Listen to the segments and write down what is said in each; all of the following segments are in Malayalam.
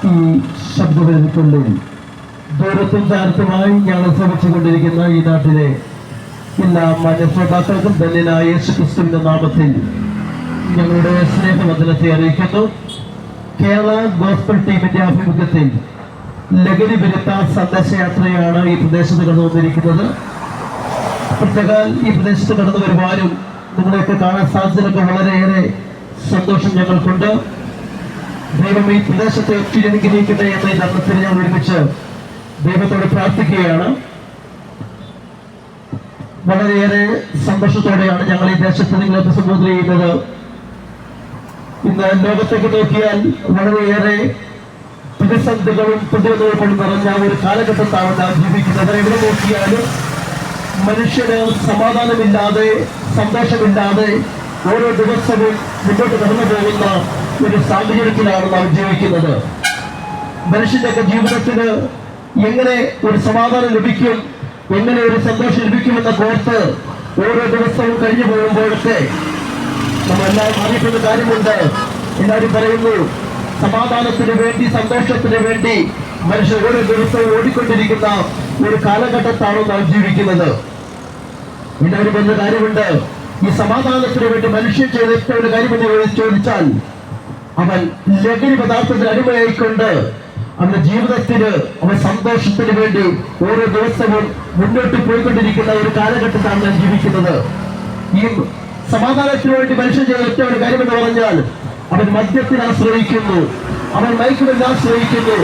ഈ ശബ്ദവേദിക്കുള്ളിൽ ദൂരത്തും ചാരത്തുമായി ഞങ്ങൾ ശ്രമിച്ചുകൊണ്ടിരിക്കുന്ന ഈ നാട്ടിലെ എല്ലാ മാന്യശ്രോതാക്കൾക്കും ധന്യനായ യേശുക്രിസ്തുവിന്റെ നാമത്തിൽ ഞങ്ങളുടെ സ്നേഹവന്ദനത്തെ അറിയിക്കുന്നു. കേരള ഗോസ്ബൽ ടീമിന്റെ ആഭിമുഖ്യത്തിൽ ലഹരി വിരുദ്ധ സന്ദേശയാത്രയാണ് ഈ പ്രദേശത്ത് കടന്നു വന്നിരിക്കുന്നത്. പ്രത്യേക ഈ പ്രദേശത്ത് കടന്നു വരുവാനും നിങ്ങളെയൊക്കെ കാണാൻ സാധിച്ചതൊക്കെ വളരെയേറെ സന്തോഷം ഞങ്ങൾക്കുണ്ട്. ദൈവം ഈ പ്രദേശത്തെ ഒത്തിരി അനുഗ്രഹിക്കട്ടെ എന്ന ഈ തരണത്തിൽ ഞങ്ങൾ ഒരുമിച്ച് ദൈവത്തോട് പ്രാർത്ഥിക്കുകയാണ്. വളരെയേറെ സന്തോഷത്തോടെയാണ് ഞങ്ങൾ ഈ ദേശത്ത് നിങ്ങളെ അഭിസംബോധന ചെയ്യുന്നത്. ഇന്ന് ലോകത്തേക്ക് നോക്കിയാൽ വളരെയേറെ പ്രതിസന്ധികളും പ്രതിരോധങ്ങളും നിറഞ്ഞ ഒരു കാലഘട്ടത്താണ് നാം ജീവിക്കുന്നത്. എവിടെ നോക്കിയാലും മനുഷ്യന് സമാധാനമില്ലാതെ സന്തോഷമില്ലാതെ ഓരോ ദിവസവും മുന്നോട്ട് കടന്നു പോകുന്ന ഒരു സാഹചര്യത്തിലാണ് നാം ജീവിക്കുന്നത്. മനുഷ്യന്റെ ജീവിതത്തിന് എങ്ങനെ ഒരു സമാധാനം ലഭിക്കും, എങ്ങനെ ഒരു സന്തോഷം ലഭിക്കുമെന്ന കോർത്ത് ഓരോ ദിവസവും കഴിഞ്ഞു പോകുമ്പോഴൊക്കെ നമ്മളെല്ലാവരും അറിയിക്കുന്ന കാര്യമുണ്ട്. എല്ലാവരും പറയുന്നു, സമാധാനത്തിന് വേണ്ടി സന്തോഷത്തിന് വേണ്ടി മനുഷ്യർ ഓരോ ദിവസവും ഓടിക്കൊണ്ടിരിക്കുന്ന ഒരു കാലഘട്ടത്താണ് നാം ജീവിക്കുന്നത്. എല്ലാവരും പറഞ്ഞ കാര്യമുണ്ട്, ഈ സമാധാനത്തിന് വേണ്ടി മനുഷ്യൻ ചെയ്ത ഏറ്റവും ഒരു കാര്യം എന്ന് ചോദിച്ചാൽ അവൻ ലഹരി പദാർത്ഥത്തിന് അടിമയായിക്കൊണ്ട് അവന്റെ ജീവിതത്തിന് അവൻ സന്തോഷത്തിന് വേണ്ടി ഓരോ ദിവസവും മുന്നോട്ട് പോയിക്കൊണ്ടിരിക്കുന്ന ഒരു കാലഘട്ടത്താണ് നാം ജീവിക്കുന്നത്. ഈ സമാധാനത്തിന് വേണ്ടി മനുഷ്യൻ ചെയ്ത ഏറ്റവും ഒരു കാര്യം എന്ന് പറഞ്ഞാൽ അവൻ മദ്യത്തിന് ആശ്രയിക്കുന്നു, അവൻ മയക്കുമരുന്നിനെ ആശ്രയിക്കുന്നു,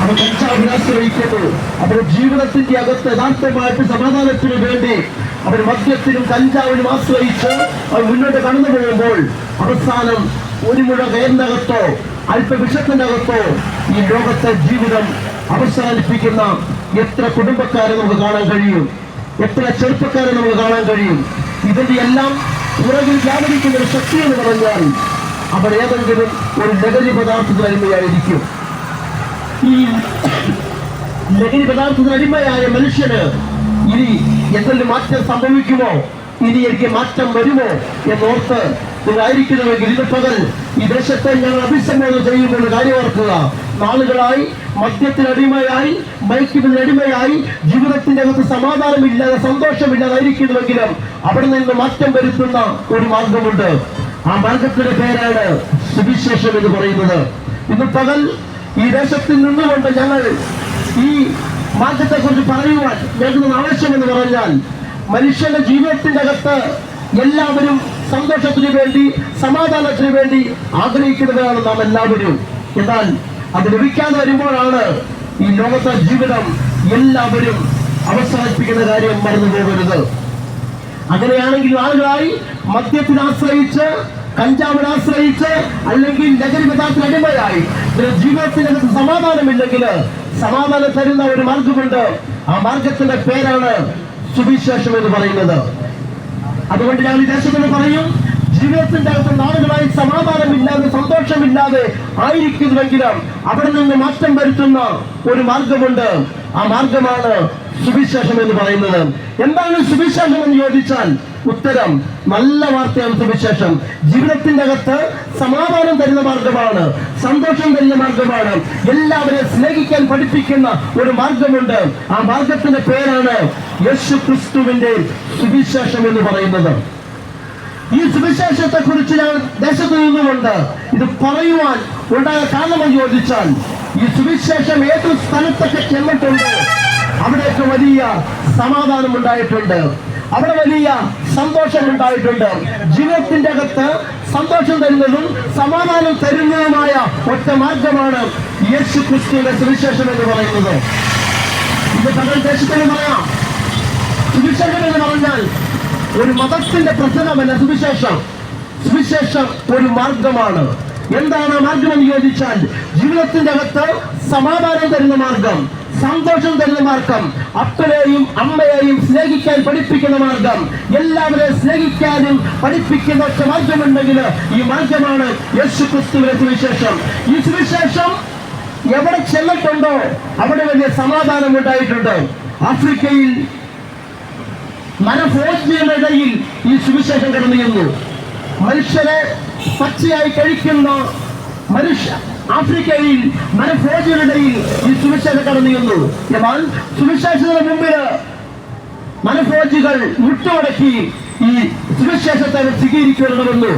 അവൻ കഞ്ചാവിനെ ആശ്രയിക്കുന്നു. അവരുടെ ജീവിതത്തിന്റെ അകത്ത് യഥാർത്ഥമായിട്ട് സമാധാനത്തിന് വേണ്ടി അവൻ മദ്യത്തിനും കഞ്ചാവിനും ആശ്രയിച്ച് അവൻ മുന്നോട്ട് കടന്നു പോകുമ്പോൾ അവസാനം ഒരു മുഴ കയറിനകത്തോ അല്പ വിഷത്തിന്റെ അകത്തോ ഈ ലോകത്തെ ജീവിതം അവസാനിപ്പിക്കുന്ന എത്ര കുടുംബക്കാരെ നമുക്ക് കാണാൻ കഴിയും, എത്ര ചെറുപ്പക്കാരെ നമുക്ക് കാണാൻ കഴിയും. ഇതിന്റെ എല്ലാം പുറകിൽ വ്യാപരിക്കുന്ന ഒരു ശക്തി എന്ന് പറഞ്ഞാൽ അവർ ഏതെങ്കിലും ഒരു ലഹരി പദാർത്ഥത്തിന് അടിമയായിരിക്കും. ഈ ലഹരി പദാർത്ഥത്തിന് അടിമയായ മനുഷ്യന് ഇനി എന്തെങ്കിലും മാറ്റം സംഭവിക്കുമോ, ഇനി എനിക്ക് മാറ്റം വരുമോ എന്നോർത്ത് നിങ്ങളായിരിക്കുന്നുവെങ്കിൽ ഇന്ന് പകൽ ഈ ദേശത്തെ ഞങ്ങൾ അഭിസംബോധന ചെയ്യുമ്പോൾ കാര്യം ഓർക്കുക. നാളുകളായി മദ്യത്തിനടിമയായി മയക്കുമരുന്നിനടിമയായി ജീവിതത്തിന്റെ അകത്ത് സമാധാനമില്ലാതെ സന്തോഷമില്ലാതായിരിക്കുന്നുവെങ്കിലും അവിടെ നിന്ന് മാറ്റം വരുത്തുന്ന ഒരു മാർഗമുണ്ട്. ആ മാർഗത്തിന്റെ പേരാണ് സുവിശേഷം എന്ന് പറയുന്നത്. ഇന്ന് പകൽ ഈ ദേശത്തിൽ നിന്നുകൊണ്ട് ഞങ്ങൾ ഈ മാറ്റത്തെ കുറിച്ച് പറയുവാൻ ഞങ്ങൾക്ക് ആവശ്യമെന്ന് പറഞ്ഞാൽ മനുഷ്യന്റെ ജീവിതത്തിന്റെ അകത്ത് എല്ലാവരും സന്തോഷത്തിന് വേണ്ടി സമാധാനത്തിന് വേണ്ടി ആഗ്രഹിക്കുന്നവരാണ് നാം എല്ലാവരും. എന്നാൽ അത് ലഭിക്കാതെ വരുമ്പോഴാണ് ഈ ലോകത്തെ ജീവിതം എല്ലാവരും അവസാനിപ്പിക്കുന്ന കാര്യം മറന്നു പോകരുത്. അങ്ങനെയാണെങ്കിൽ ആളുകളായി മദ്യത്തിന് ആശ്രയിച്ച് കഞ്ചാവിനെ ആശ്രയിച്ച് അല്ലെങ്കിൽ ലഹരി പദാർത്ഥത്തിന് അടിമയായി ജീവിതത്തിനകത്ത് സമാധാനമില്ലെങ്കിൽ സമാധാനം തരുന്ന ഒരു മാർഗമുണ്ട്. ആ മാർഗത്തിന്റെ പേരാണ് സുവിശേഷം എന്ന് പറയുന്നത്. അതുകൊണ്ട് ഞങ്ങൾ ഈ ദേശത്തിന് പറയും, ജീവിതത്തിന്റെ അകത്ത് നാളുകളായി സമാധാനമില്ലാതെ സന്തോഷമില്ലാതെ ആയിരിക്കുന്നുവെങ്കിലും അവിടെ നിന്ന് മാറ്റം വരുത്തുന്ന ഒരു മാർഗമുണ്ട്. ആ മാർഗമാണ് സുവിശേഷം എന്ന് പറയുന്നത്. എന്താണ് സുവിശേഷം എന്ന് ചോദിച്ചാൽ ഉത്തരം നല്ല വാർത്തയാണ്. സുവിശേഷം ജീവിതത്തിന്റെ അകത്ത് സമാധാനം തരുന്ന മാർഗമാണ്, സന്തോഷം തരുന്ന മാർഗമാണ്, എല്ലാവരെയും സ്നേഹിക്കാൻ പഠിപ്പിക്കുന്ന ഒരു മാർഗമുണ്ട്. ആ മാർഗത്തിന്റെ പേരാണ് യേശുക്രിസ്തുവിന്റെ സുവിശേഷം എന്ന് പറയുന്നത്. ഈ സുവിശേഷത്തെ കുറിച്ച് ഞാൻ ദേശത്ത് നിന്നുകൊണ്ട് ഇത് പറയുവാൻ ഉണ്ടായ കാരണമെന്ന് ചോദിച്ചാൽ ഈ സുവിശേഷം ഏത് സ്ഥലത്തൊക്കെ ചെന്നിട്ടുണ്ട് അവിടെയൊക്കെ വലിയ സമാധാനം ഉണ്ടായിട്ടുണ്ട്, അവിടെ വലിയ സന്തോഷം ഉണ്ടായിട്ടുണ്ട്. ജീവിതത്തിന്റെ അകത്ത് സന്തോഷം തരുന്നതും സമാധാനം തരുന്നതുമായ ഒറ്റ മാർഗമാണ് യേശുക്രിസ്തുവിന്റെ സുവിശേഷം എന്ന് പറയുന്നത്. ഇത് പകൽ ദേശത്തിന് പറയാം. സുവിശേഷം എന്ന് പറഞ്ഞാൽ ഒരു മതത്തിന്റെ പ്രസംഗമല്ല സുവിശേഷം. സുവിശേഷം ഒരു മാർഗമാണ്. എന്താണ് മാർഗം എന്ന് ചോദിച്ചാൽ ജീവിതത്തിന്റെ അകത്ത് സമാധാനം തരുന്ന മാർഗം, സന്തോഷം തരുന്ന മാർഗം, അപ്പനെയും അമ്മയെയും സ്നേഹിക്കാൻ പഠിപ്പിക്കുന്ന മാർഗം, എല്ലാവരെയും സ്നേഹിക്കാനും പഠിപ്പിക്കുന്ന ഒറ്റ മാർഗമുണ്ടെങ്കിൽ ഈ മാർഗമാണ് യേശുക്രിസ്തുവിന്റെ സുവിശേഷം. ഈ സുവിശേഷം എവിടെ ചെന്നിട്ടുണ്ടോ അവിടെ വലിയ സമാധാനം ഉണ്ടായിട്ടുണ്ട്. ആഫ്രിക്കയിൽ മരഭോജ്ഞയുടെ ഇടയിൽ ഈ സുവിശേഷം കടന്നു ചെന്നു. മനുഷ്യരെ പച്ചയായി കഴിക്കുന്ന ആഫ്രിക്കയിൽ മനഫോജികളുടെയിൽ ഈ സുവിശേഷം കടന്നു ചെന്നു. എന്നാൽ സുവിശേഷത്തിന് മുമ്പില് മനഫോജികൾ മുട്ടുമടക്കി ഈ സുവിശേഷത്തെ സ്വീകരിക്കണമെന്നു.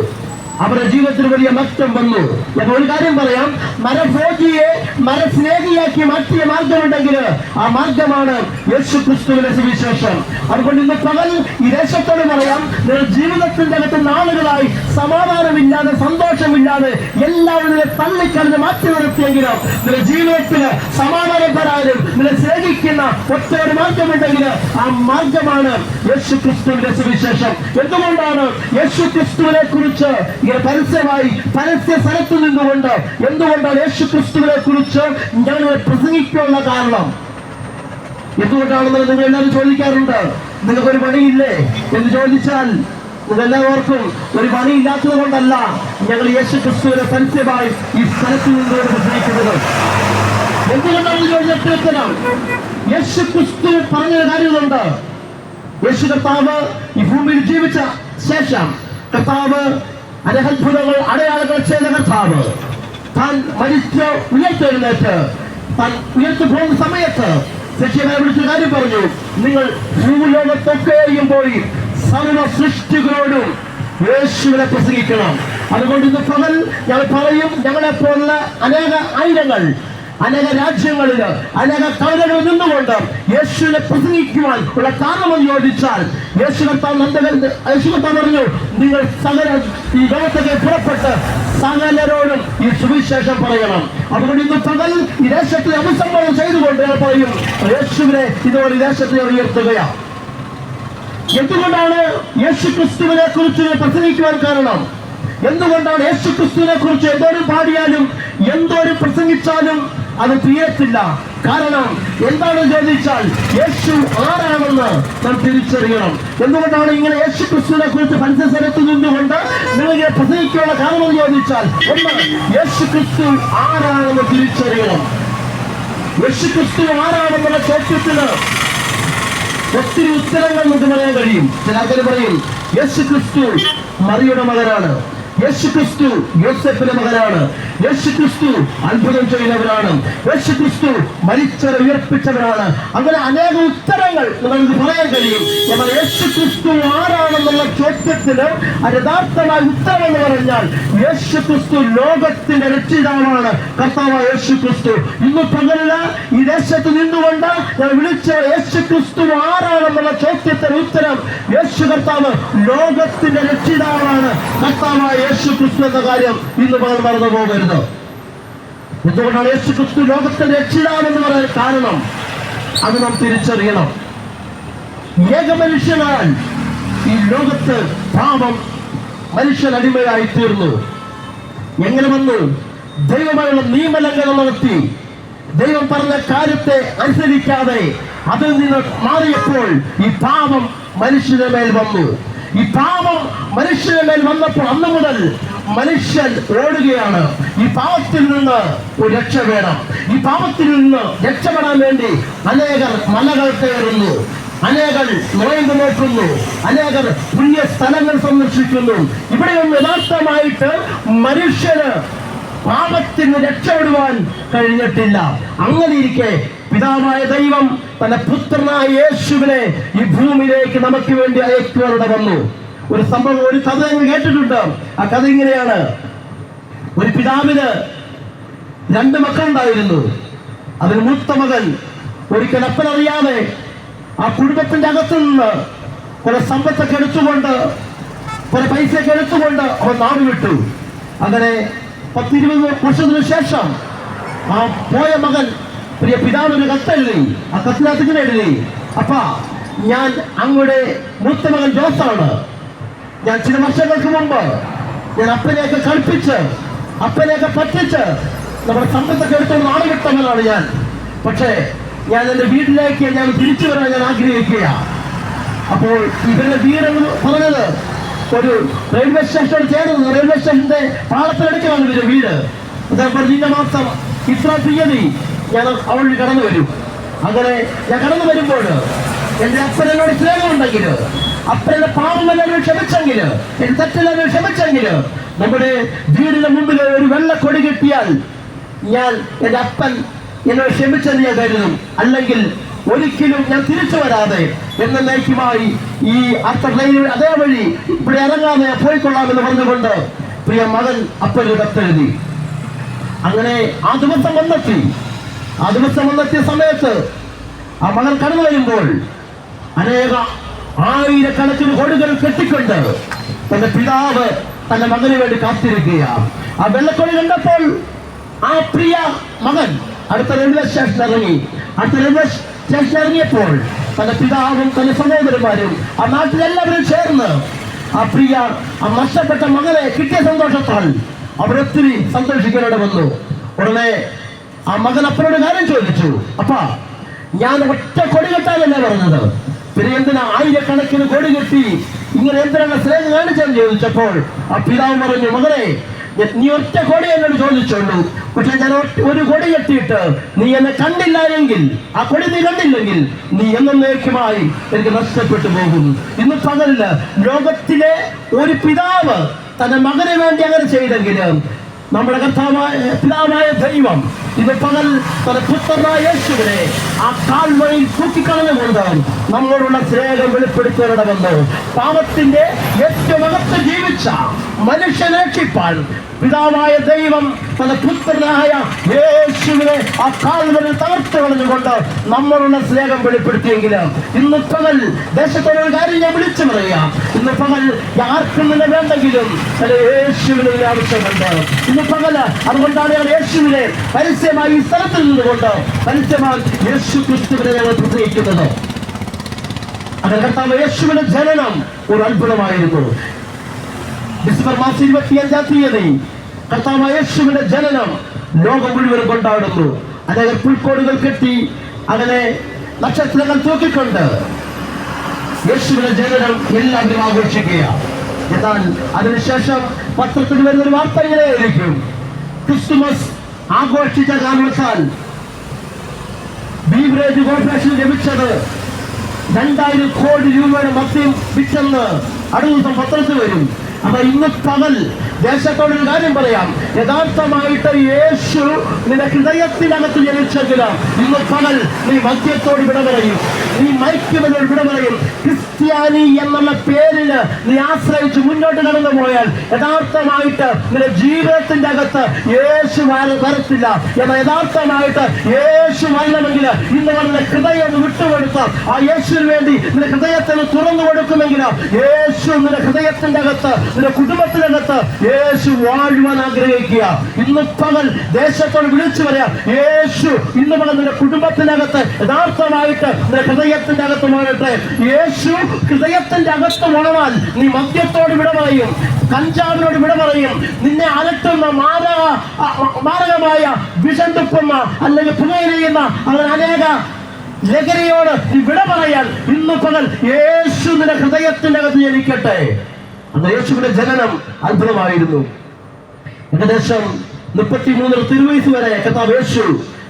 അവരുടെ ജീവിതത്തിൽ വലിയ മാറ്റം വന്നു. ഞാൻ ഒരു കാര്യം പറയാം, മരഭോജിയെ മരസ്നേഹിയാക്കി മാറ്റിയ മാർഗമുണ്ടെങ്കിൽ ആ മാർഗമാണ് യേശു ക്രിസ്തുവിന്റെ സുവിശേഷം. അതുകൊണ്ട് ഇന്ന് പകൽ ഈ ദേശത്തോട് പറയാം, നിങ്ങൾ ജീവിതത്തിന്റെ അകത്ത് നാളുകളായി സമാധാനമില്ലാതെ സന്തോഷമില്ലാതെ എല്ലാവരും തള്ളിക്കളഞ്ഞ് മാറ്റി നിർത്തിയെങ്കിലും നിങ്ങളുടെ ജീവിതത്തിന് സമാധാനം തരാനും നിങ്ങളെ സ്നേഹിക്കുന്ന ഒറ്റ ഒരു മാർഗമുണ്ടെങ്കിൽ ആ മാർഗമാണ് യേശു ക്രിസ്തുവിന്റെ സുവിശേഷം. എന്തുകൊണ്ടാണ് യേശു ക്രിസ്തുവിനെ കുറിച്ച് ഇങ്ങനെ പരസ്യമായി പരസ്യ സ്ഥലത്ത് നിന്നുകൊണ്ട് എന്തുകൊണ്ടാണ് യേശു ക്രിസ്തുവിനെ കുറിച്ച് ഞങ്ങൾ പ്രസംഗിക്കാനുള്ള കാരണം? എന്തുകൊണ്ടാണെന്ന് നിങ്ങൾ എല്ലാവരും ചോദിക്കാറുണ്ട്. നിങ്ങൾക്കൊരു പണിയില്ലേ എന്ന് ചോദിച്ചാൽ നിങ്ങളെല്ലാവർക്കും ഒരു പണിയില്ലാത്തത് കൊണ്ടല്ല ഞങ്ങൾ യേശു ക്രിസ്തുവിനെ പരസ്യമായി ഈ സ്ഥലത്ത് നിന്നുകൊണ്ട് പ്രസംഗിക്കുന്നത്. എന്തുകൊണ്ടാണെന്ന് ചോദിച്ചാൽ യേശു ക്രിസ്തു പറഞ്ഞ കാര്യങ്ങളുണ്ട്. യേശു കർത്താവ് ഈ ഭൂമിയിൽ ജീവിച്ച ശേഷം കർത്താവ് അനത്ഭുതങ്ങൾ അടയാളങ്ങൾ ചെയ്ത കർത്താവ് താൻ മരിച്ച് ഉയർത്തെഴുന്നേറ്റ് താൻ ഉയർത്തു പോകുന്ന സമയത്ത് ശിഷ്യനെ വിളിച്ച കാര്യം പറഞ്ഞു, നിങ്ങൾ ഭൂലോകത്തൊക്കെയും പോയി സർവ സൃഷ്ടികളോടും യേശുവിനെ പ്രസംഗിക്കണം. അതുകൊണ്ട് ഇന്ന് പകൽ ഞങ്ങൾ പറയും, ഞങ്ങളെ പോലുള്ള അനേക ആയിരങ്ങൾ അനേക രാജ്യങ്ങളിൽ അനേക കവലകളിൽ നിന്നുകൊണ്ട് യേശുവിനെ പ്രസംഗിക്കുവാൻ ഉള്ള കാരണമെന്ന് ചോദിച്ചാൽ യേശു കർത്താവ് പറഞ്ഞു, നിങ്ങൾ സകല ഈ ലോകത്തേക്ക് പുറപ്പെട്ട് സകലരോടും ഈ സുവിശേഷം പറയണം. അതുകൊണ്ട് ഇന്ന് പകൽ ഈ ദേശത്തെ അഭിസംബോധന ചെയ്തുകൊണ്ട് ഞാൻ പറയും, യേശുവിനെ ഇതുപോലെ ഈ ദേശത്തെ ഉയർത്തുകയാണ്. എന്തുകൊണ്ടാണ് യേശു ക്രിസ്തുവിനെ കുറിച്ച് പ്രസംഗിക്കുവാൻ കാരണം? എന്തുകൊണ്ടാണ് യേശു ക്രിസ്തുവിനെ കുറിച്ച് എന്തോരം പാടിയാലും എന്തോരം പ്രസംഗിച്ചാലും അത് തീരത്തില്ല? കാരണം എന്താണെന്ന് ചോദിച്ചാൽ യേശു ആരാണെന്ന് നാം തിരിച്ചറിയണം. എന്തുകൊണ്ടാണ് ഇങ്ങനെ യേശു ക്രിസ്തുവിനെ കുറിച്ച് പരസ്യസ്ഥലത്ത് നിന്നുകൊണ്ട് നിങ്ങൾ പ്രസംഗിക്കാനുള്ള കാരണമെന്ന് ചോദിച്ചാൽ, ഒന്ന്, യേശു ക്രിസ്തു ആരാണെന്ന് തിരിച്ചറിയണം. യേശു ക്രിസ്തു ആരാണെന്നുള്ള ചോദ്യത്തിന് ഒത്തിരി ഉത്തരങ്ങൾ നമുക്ക് പറയാൻ കഴിയും. ചില ആൾക്കാർ പറയും യേശു ക്രിസ്തു മറിയുടെ മകനാണ്, യേശു ക്രിസ്തു യോസേഫിന്റെ മകനാണ്, യേശു ക്രിസ്തു അത്ഭുതം ചെയ്യുന്നവരാണ്, യേശു ക്രിസ്തു മരിച്ചവരെ ഉയർപ്പിച്ചവരാണ്. അങ്ങനെ അനേക ഉത്തരങ്ങൾ നമുക്ക് പറയാൻ കഴിയും. എന്നാൽ യേശു ക്രിസ്തു ആരാണെന്നുള്ള ചോദ്യത്തിന് യഥാർത്ഥമായ ഉത്തരം എന്ന് പറഞ്ഞാൽ യേശു ക്രിസ്തു ലോകത്തിന്റെ രക്ഷിതാവാണ്. കർത്താവായ യേശു ക്രിസ്തു ഇന്ന് പകലില്ല ഈ ദേശത്ത് നിന്നുകൊണ്ട് ഞാൻ വിളിച്ച യേശു ക്രിസ്തു ആരാണെന്നുള്ള ചോദ്യത്തിന് ഉത്തരം യേശു കർത്താവ് ലോകത്തിന്റെ രക്ഷിതാവാണ്. കർത്താവായ യേശു ക്രിസ്തു എന്ന കാര്യം ഇന്ന് പകൽ മറന്നു പോകരുത്. എന്തുകൊണ്ടാണ് യേശു ക്രിസ്തു ലോകത്തിന്റെ രക്ഷിതാവെന്ന് പറയാൻ കാരണം? അത് നാം തിരിച്ചറിയണം. ഏകമനുഷ്യനാൽ ഈ ലോകത്ത് പാപം മനുഷ്യൻ അടിമയായി തീർന്നു. എങ്ങനെ വന്നു? ദൈവമായുള്ള നിയമലംഘനം നടത്തി ദൈവം പറഞ്ഞ കാര്യത്തെ അനുസരിക്കാതെ അതിൽ നിന്ന് മാറിയപ്പോൾ ഈ പാപം മനുഷ്യന്റെ മേൽ വന്നു. ഈ പാപം മനുഷ്യന്റെ മേൽ വന്നപ്പോൾ അന്ന് മുതൽ മനുഷ്യൻ ഓടുകയാണ്. ഈ പാപത്തിൽ നിന്ന് ഒരു രക്ഷ വേണം. ഈ പാപത്തിൽ നിന്ന് രക്ഷപ്പെടാൻ വേണ്ടി അനേകർ മലകൾ കയറുന്നു, അനേകർ നോയമ്പ് നോക്കുന്നു, അനേകർ പുണ്യ സ്ഥലങ്ങൾ സന്ദർശിക്കുന്നു. ഇവിടെയൊന്നും യഥാർത്ഥമായിട്ട് മനുഷ്യന് പാപത്തിന് രക്ഷപ്പെടുവാൻ കഴിഞ്ഞിട്ടില്ല. അങ്ങനെ ഇരിക്കെ പിതാവായ ദൈവം തന്റെ പുത്രനായ യേശുവിനെ ഈ ഭൂമിയിലേക്ക് നമുക്ക് വേണ്ടി അയക്കുവാനിട വന്നു. ഒരു സംഭവം, ഒരു കഥ നിങ്ങൾ കേട്ടിട്ടുണ്ട്. ആ കഥ ഇങ്ങനെയാണ്. ഒരു പിതാവിന് 2 മക്കളുണ്ടായിരുന്നു. അതിന് മൂത്ത മകൻ ഒരിക്കൽ അപ്പനറിയാതെ ആ കുടുംബത്തിന്റെ അകത്തു നിന്ന് കുറെ സമ്പത്തൊക്കെ എടുത്തുകൊണ്ട് കുറെ പൈസയൊക്കെ എടുത്തുകൊണ്ട് അവൻ നാട് വിട്ടു. അങ്ങനെ 10-20 വർഷത്തിന് ശേഷം ആ പോയ മകൻ പ്രിയ പിതാവിന് കത്തെഴുതി. ആ കത്തിനകത്ത് ഇങ്ങനെ എഴുതി, അപ്പാ, ഞാൻ അങ്ങയുടെ മൂത്ത മകൻ ജോസാണ്. ഞാൻ ചില വർഷങ്ങൾക്ക് മുമ്പ് ഞാൻ അപ്പനെയൊക്കെ കളിപ്പിച്ച് അപ്പനെയൊക്കെ പറ്റിച്ച് നമ്മുടെ സമ്പത്തൊക്കെ എടുത്തുകൊണ്ട് നാട് വിട്ടവനാണ് ഞാൻ. പക്ഷേ ഞാൻ എൻ്റെ വീട്ടിലേക്ക് ഞാൻ തിരിച്ചു വരാൻ ഞാൻ ആഗ്രഹിക്കുക. അപ്പോൾ ഇവരുടെ വീടെന്ന് പറഞ്ഞത് ഒരു റെയിൽവേ സ്റ്റേഷനോട് ചേർന്ന്, റെയിൽവേ സ്റ്റേഷന്റെ പാളത്തിനടുക്കാണ് ഇവരുടെ വീട്. അതേപോലെ ഇന്ന മാസം ഇത്ര തീയതി ഞാൻ അവളിൽ കടന്നു വരും. അങ്ങനെ ഞാൻ കടന്നു വരുമ്പോൾ എന്റെ അപ്പനോട് സ്നേഹമുണ്ടെങ്കിൽ, അപ്പനെ പാപമെല്ലാം ക്ഷമിച്ചെങ്കിൽ, എന്റെ തെറ്റെല്ലാം ക്ഷമിച്ചെങ്കിൽ, നമ്മുടെ വീടിന് മുമ്പിൽ ഒരു വെള്ളക്കൊടി കിട്ടിയാൽ ഞാൻ എൻ്റെ അപ്പൻ എന്നോട് ക്ഷമിച്ചെന്ന് ഞാൻ കരുതും, അല്ലെങ്കിൽ ഒരിക്കലും ഞാൻ തിരിച്ചു വരാതെ എന്നേക്കുമായി ഈ ലൈനിൽ അതേ വഴി ഇവിടെ ഇറങ്ങാതെ ഞാൻ പോയിക്കൊള്ളാമെന്ന് പറഞ്ഞുകൊണ്ട് പ്രിയ മകൻ അപ്പന് കത്തെഴുതി. അങ്ങനെ ആ ദിവസം വന്നെത്തിയ സമയത്ത് ആ മകൻ കടന്നു വരുമ്പോൾ ആയിരക്കണക്കിന് കൊടികൾ കെട്ടിക്കൊണ്ട് തന്റെ പിതാവ് തന്റെ മകന് വേണ്ടി കാത്തിരിക്കുക. ആ വെള്ളക്കൊടി കണ്ടപ്പോൾ ആ പ്രിയ മകൻ അടുത്ത റെയിൽവേ സ്റ്റേഷൻ ഇറങ്ങിയപ്പോൾ തന്റെ പിതാവും തന്റെ സഹോദരന്മാരും ആ നാട്ടിലെല്ലാവരും ചേർന്ന് ആ നഷ്ടപ്പെട്ട മകനെ കിട്ടിയ സന്തോഷത്താൽ അവരൊത്തിരി സന്തോഷിക്കാനോടെ വന്നു. ഉടനെ ആ മകൻ അപ്പനോട് കാര്യം ചോദിച്ചു, അപ്പാ ഞാൻ ഒറ്റ കൊടി കെട്ടാനല്ല പറഞ്ഞത്, പിന്നെ എന്തിനാ ആയിരക്കണക്കിന് കൊടി കെട്ടി ഇങ്ങനെ എന്തിനാണ് സ്നേഹം കാണിച്ചെന്ന് ചോദിച്ചപ്പോൾ ആ പിതാവ് പറഞ്ഞു, മകനെ നീ ഒറ്റ കൊടി എന്നോട് ചോദിച്ചോളൂ, പക്ഷെ ഞാൻ ഒരു കൊടി കെട്ടിയിട്ട് നീ എന്നെ കണ്ടില്ല എങ്കിൽ, ആ കൊടി നീ കണ്ടില്ലെങ്കിൽ നീ എന്നേക്കുമായി എനിക്ക് നഷ്ടപ്പെട്ടു പോകും. ഇന്ന് പകലില് ലോകത്തിലെ ഒരു പിതാവ് തന്റെ മകന് വേണ്ടി അങ്ങനെ ചെയ്തെങ്കിലും നമ്മുടെ പിതാവായ ദൈവം ഇന്ന് പകൽ തന്റെ പുത്രനായ യേശുവിനെ ആ കാൽവഴിയിൽ തൂക്കിക്കളഞ്ഞുകൊണ്ട് നമ്മളോടുള്ള സ്നേഹം വെളിപ്പെടുത്തേണ്ടതെന്ന് പാപത്തിന്റെ ഏറ്റവും അകത്ത് ജീവിച്ച മനുഷ്യനെ രക്ഷിപ്പാൻ പിതാവായ ദൈവം തന്റെ പുത്രനായ യേശുവിനെ ആ കാൽവഴിയിൽ തകർത്ത് കളഞ്ഞുകൊണ്ട് നമ്മളുള്ള സ്നേഹം വെളിപ്പെടുത്തിയെങ്കിലും ഇന്ന് പകൽ ദേശത്തോടൊരു കാര്യം ഞാൻ വിളിച്ചു പറയാം. ഇന്ന് പകൽ ആർക്കും നിന്നെ വേണ്ടെങ്കിലും യേശുവിനെ ആവശ്യമുണ്ട്. ഇന്ന് പകല് അതുകൊണ്ടാണ് ഞങ്ങൾ യേശുവിനെ പരസ്യമായി ഈ സ്ഥലത്തിൽ നിന്നുകൊണ്ട് പരസ്യമായി യേശു ക്രിസ്തുവിനെ ഞങ്ങൾ പ്രസംഗിക്കുന്നത്. അങ്ങനെ കർത്താവ് യേശുവിന്റെ ജനനം ഒരു അത്ഭുതമായിരുന്നു. ഡിസംബർ മാസം 25-ാം തീയതി കർത്താവ് യേശുവിന്റെ ജനനം ലോകം മുഴുവൻ കൊണ്ടാടുന്നു. അനേകം പുൽക്കോടുകൾ കെട്ടി അങ്ങനെ നക്ഷത്രങ്ങൾ തൂക്കിക്കൊണ്ട് യേശുവിന്റെ ജനനം എല്ലാവരും ആഘോഷിക്കുക. എന്നാൽ അതിനുശേഷം പത്രത്തിൽ വരുന്നൊരു വാർത്ത ഇങ്ങനെയായിരിക്കും, ക്രിസ്തുമസ് ആഘോഷിച്ച കാരണത്താൽ ബീവറേജ് കോർപ്പറേഷൻ ലഭിച്ചത് 2000 കോടി രൂപയുടെ മദ്യം വിറ്റെന്ന് അടുത്ത ദിവസം പത്രത്തിൽ വരും. അപ്പൊ ഇന്ന് പകൽ ദേശത്തോടൊരു കാര്യം പറയാം, യഥാർത്ഥമായിട്ട് യേശു നിന്റെ ഹൃദയത്തിനകത്ത് ജനിച്ചെങ്കിലും ഇന്ന് പകൽ നീ മദ്യത്തോട് വിട പറയും, നീ മയക്കുമതിനോട് വിട പറയും. ക്രിസ്ത്യാനി എന്നുള്ള പേരിന് നീ ആശ്രയിച്ച് മുന്നോട്ട് കടന്നു പോയാൽ യഥാർത്ഥമായിട്ട് നിന്റെ ജീവിതത്തിന്റെ അകത്ത് യേശു വരത്തില്ല. എന്നാൽ യഥാർത്ഥമായിട്ട് യേശു വരണമെങ്കിൽ ഇന്ന് നിന്റെ ഹൃദയം വിട്ടുകൊടുത്ത് ആ യേശുവിന് വേണ്ടി നിന്റെ ഹൃദയത്തിന് തുറന്നു കൊടുക്കുമെങ്കിൽ യേശു നിന്റെ ഹൃദയത്തിന്റെ അകത്ത് നിന്റെ കുടുംബത്തിനകത്ത് യേശു വാഴുവാൻ ആഗ്രഹിക്കുക. ഇന്ന് പകൽ ദേശത്തോട് വിളിച്ചു പറയാം, യേശു ഇന്ന് പകൽ നിന്റെ കുടുംബത്തിനകത്ത് യഥാർത്ഥമായിട്ട് നിന്റെ ഹൃദയത്തിന്റെ അകത്ത് വാഴട്ടെ. യേശു ഹൃദയത്തിന്റെ അകത്ത് വളർന്നാൽ നീ മദ്യത്തോട് വിട പറയും, കഞ്ചാവിനോട് വിട പറയും, നിന്നെ അലട്ടുന്ന മാരകമായ വിഷം തുപ്പുന്ന അല്ലെങ്കിൽ പുകയിലെയ്യുന്ന അങ്ങനെ അനേക ലഹരിയോട് നീ വിട പറയാൻ ഇന്ന് പകൽ യേശു നിന്റെ ഹൃദയത്തിന്റെ അകത്ത് ജനിക്കട്ടെ. അന്ന് യേശുവിന്റെ ജനനം അത്ഭുതമായിരുന്നു. ഏകദേശം 33 തിരുവയസ്സ് വരെ കർത്താവ് യേശു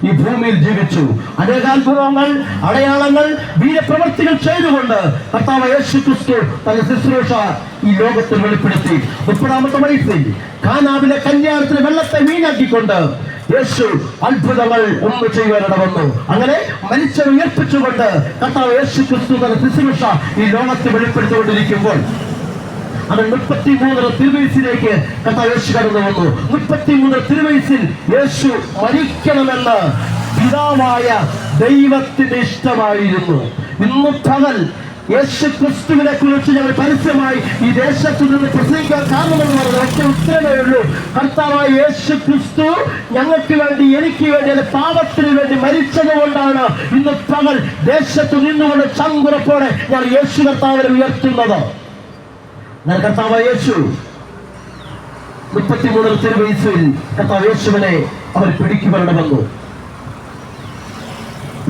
ഈ ഭൂമിയിൽ ജീവിച്ചു. അനേകാത്ഭുതങ്ങൾ, അടയാളങ്ങൾ, വീരപ്രവർത്തികൾ ചെയ്തുകൊണ്ട് കർത്താവ് യേശു ക്രിസ്തു തന്റെ ശുശ്രൂഷ ഈ ലോകത്തിൽ വെളിപ്പെടുത്തി. 30-ാമത്തെ വയസ്സിൽ കാനാവിലെ കല്യാണത്തിന് വെള്ളത്തെ വീണാക്കിക്കൊണ്ട് യേശു അത്ഭുതങ്ങൾ ഒന്ന് ചെയ്യുവാനിട വന്നു. അങ്ങനെ മരിച്ചവരെ ഉയർപ്പിച്ചുകൊണ്ട് കർത്താവ് യേശു ക്രിസ്തു തന്റെ ശുശ്രൂഷ ഈ ലോകത്തിൽ വെളിപ്പെടുത്തിക്കൊണ്ടിരിക്കുമ്പോൾ അത് 33 തിരുവയസ്സിലേക്ക് കർത്താവ് യേശു കടന്നു വന്നു. 33 തിരുവയസ്സിൽ യേശു മരിക്കണമെന്ന് പിതാവായ ദൈവത്തിന്റെ ഇഷ്ടമായിരുന്നു. ഇന്ന് പകൽ യേശു ക്രിസ്തുവിനെ കുറിച്ച് ഞങ്ങൾ പരസ്യമായി ഈ ദേശത്തു നിന്ന് പ്രസംഗിക്കാൻ കാരണമെന്ന് പറഞ്ഞത് ഒറ്റ ഉത്തരവേ ഉള്ളൂ. കർത്താവായ യേശു ക്രിസ്തു ഞങ്ങൾക്ക് വേണ്ടി, എനിക്ക് വേണ്ടി, അല്ലെ പാപത്തിന് വേണ്ടി മരിച്ചത് കൊണ്ടാണ് ഇന്ന് പകൽ ദേശത്ത് നിന്നുകൊണ്ട് ചങ്കുറപ്പോടെ ഞാൻ യേശു കർത്താവിനെ ഉയർത്തുന്നത്. കർത്താവായ യേശു 33 തിരുവയസ്സിൽ കർത്താവ് യേശുവിനെ അവർ പിടിക്കുവാനിട വന്നു.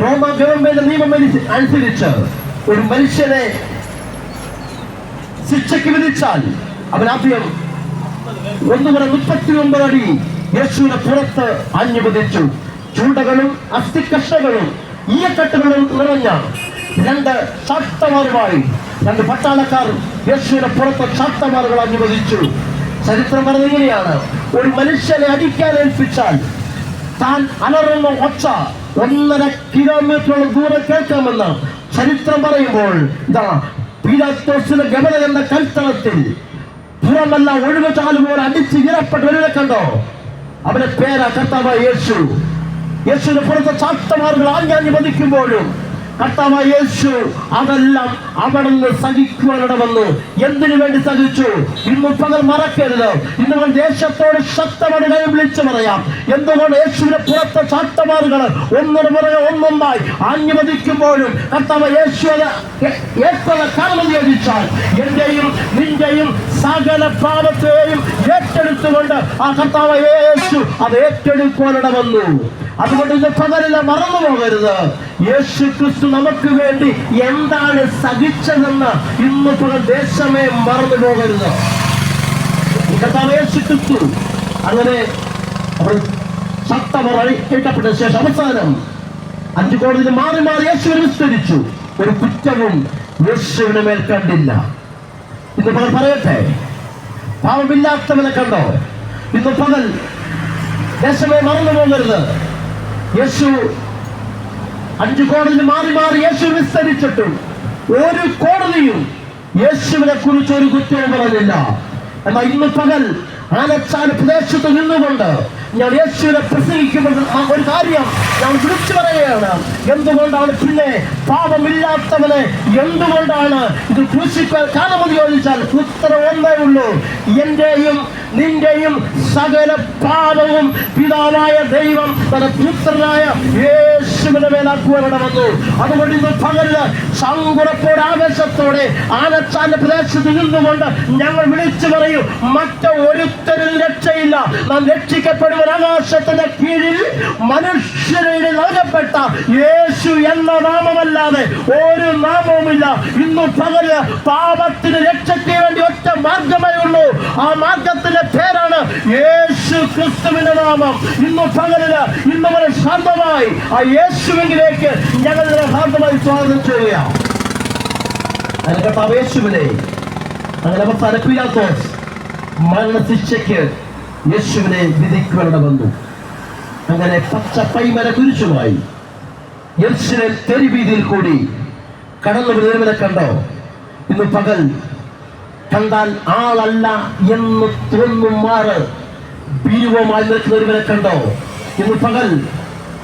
റോമ ഗവൺമെന്റ് നിയമം അനുസരിച്ച് ഒരു മനുഷ്യനെ ശിക്ഷയ്ക്ക് വിധിച്ചാൽ അവനാദ്യം 39 അടി യേശുവിനെ പുറത്ത് അനുവദിച്ചു. ചൂണ്ടകളും അസ്ഥിക്കഷ്ടകളും ഈയക്കെട്ടുകളും നിറഞ്ഞ 2 ചാട്ടമാറുമായി 2 പട്ടാളക്കാർ യേശുവിനെ പുറത്ത് ചാട്ടമാറുകൾ അനുവദിച്ചു. ചരിത്രം പറഞ്ഞിങ്ങനെയാണ്, ഒരു മനുഷ്യനെ അടിക്കാൻ ഏൽപ്പിച്ചാൽ താൻ അലറുന്ന ഒച്ച 1.5 കിലോമീറ്ററോളം ദൂരം കേൾക്കാമെന്ന് ചരിത്രം പറയുമ്പോൾ ഇതാ പീലാത്തോസിന്റെ ഗമന എന്ന കൽത്തളത്തിൽ പുറമല്ല ഒഴിവുചാല് പോലെ അടിച്ച് ഇരപ്പെട്ടവരെ കണ്ടോ? അവന്റെ പേരാ കർത്താവായ യേശു. യേശുവിന്റെ പുറത്തെ ചാട്ടമാറുകൾ ആഞ്ഞാഞ്ഞു വധിക്കുമ്പോഴും കർത്താവായ യേശു അതെല്ലാം അവിടെ നിന്ന് സഹിക്കുവാനിട വന്നു. എന്തിനു വേണ്ടി സഹിച്ചു? ഇന്ന് പകൽ മറക്കരുത്. ഇന്ന് ദേശത്തോട് ശക്തമായി കൈ വിളിച്ചു പറയാം. എന്തുകൊണ്ട് യേശുവിന്റെ പുറത്തെ ചാട്ടമാറുകൾ ഒന്നിനു പുറകെ ഒന്നൊന്നായി ആഞ്ഞു വധിക്കുമ്പോഴും കർത്താവായ യേശു ഏറ്റവും കാലം ചോദിച്ചാൽ എന്റെയും നിന്റെയും സകല പാപത്തെയും ഏറ്റെടുത്തുകൊണ്ട് ആ കർത്താവായ യേശു അത് ഏറ്റെടുക്കുവാനിട വന്നു. അതുകൊണ്ട് ഇന്ന് പകലില്ല, മറന്നു പോകരുത്. യേശു ക്രിസ്തു നമുക്ക് വേണ്ടി എന്താണ് സഹിച്ചതെന്ന് ഇന്ന് പകൽ ദേശമേ മറന്നു പോകരുത്. കർത്താവ് യേശു ക്രിസ്തു അങ്ങനെ ശക്തപ്പെട്ട ശേഷം അവസാനം 5 കോടതിയിൽ മാറി മാറി യേശുവിനെ വിസ്തരിച്ചു. ഒരു കുറ്റവും യേശുവിന് മേൽ കണ്ടില്ല. ഇന്ന് പകൽ പറയട്ടെ, പാവമില്ലാത്തവനെ കണ്ടോ? ഇന്ന് പകൽ ദേശമേ മറന്നു പോകരുത്. യേശു 5 കോടതിയിൽ മാറി മാറി യേശു വിസ്തരിച്ചിട്ടും ഒരു കോടതിയും യേശുവിനെ കുറിച്ച് ഒരു കുറ്റവും പറഞ്ഞില്ല. എന്നാൽ ഇന്ന് പകൽ ആലച്ചാൽ പ്രദേശത്ത് നിന്നുകൊണ്ട് ഞാൻ യേശുവിനെ പ്രസംഗിക്കുമ്പോൾ ഒരു കാര്യം ഞാൻ വിളിച്ചു പറയുകയാണ്. എന്തുകൊണ്ടാണ് പിന്നെ പാപമില്ലാത്തവനെ എന്തുകൊണ്ടാണ് ഇത് ക്രൂശിക്കാൻ കാലമതി ചോദിച്ചാൽ ഉത്തരം ഒന്നേ ഉള്ളൂ. എന്റെയും നിന്റെയും സകല പാപവും പിതാവായ ദൈവം തന്റെ പുത്രനായ യേശുവിനെ മേലാക്കുവാനിട വന്നു. അതുകൊണ്ട് ഇന്ന് പകല് സങ്കുറപ്പോടെ ആവേശത്തോടെ ആലച്ചാലിന്റെ പ്രദേശത്ത് നിന്നുകൊണ്ട് ഞങ്ങൾ വിളിച്ചു പറയും, മറ്റൊരുത്തരും രക്ഷയില്ല. നാം രക്ഷിക്കപ്പെടുവാൻ ആകാശത്തിന്റെ കീഴിൽ മനുഷ്യരെ നൽകപ്പെട്ട യേശു എന്ന നാമമല്ലാതെ ഒരു നാമവുമില്ല. ഇന്ന് പകല് പാപത്തിന് രക്ഷയ്ക്ക് വേണ്ടി ഒറ്റ മാർഗമേ ഉള്ളൂ. ആ മാർഗത്തിന്റെ പേരാണ് യേശു ക്രിസ്തുവിന്റെ നാമം. ഇന്ന് പകലില് ഇന്ന് ശാന്തമായി ആ യേശുവിലേക്ക് ഞങ്ങൾ ശാന്തമായി സ്വാഗതം ചെയ്യുക. അതിനകത്ത് യേശുവിനെ അങ്ങനെ അവസാന പീലാത്തോസ് മരണശിക്ഷയ്ക്ക് യേശുവിനെ വിധിക്കുവാനിട വന്നു. അങ്ങനെ പച്ച പൈമര കുരിശുമായി യെരൂശലേം തെരുവീതിയിൽ കൂടി കടന്നു വരുന്നവരെ കണ്ടോ? ഇന്ന് പകൽ കണ്ടാൽ ആളല്ല എന്ന് തോന്നുമാറ് ഭീരുവമായി നിൽക്കുന്നവരെ കണ്ടോ? ഇന്ന് പകൽ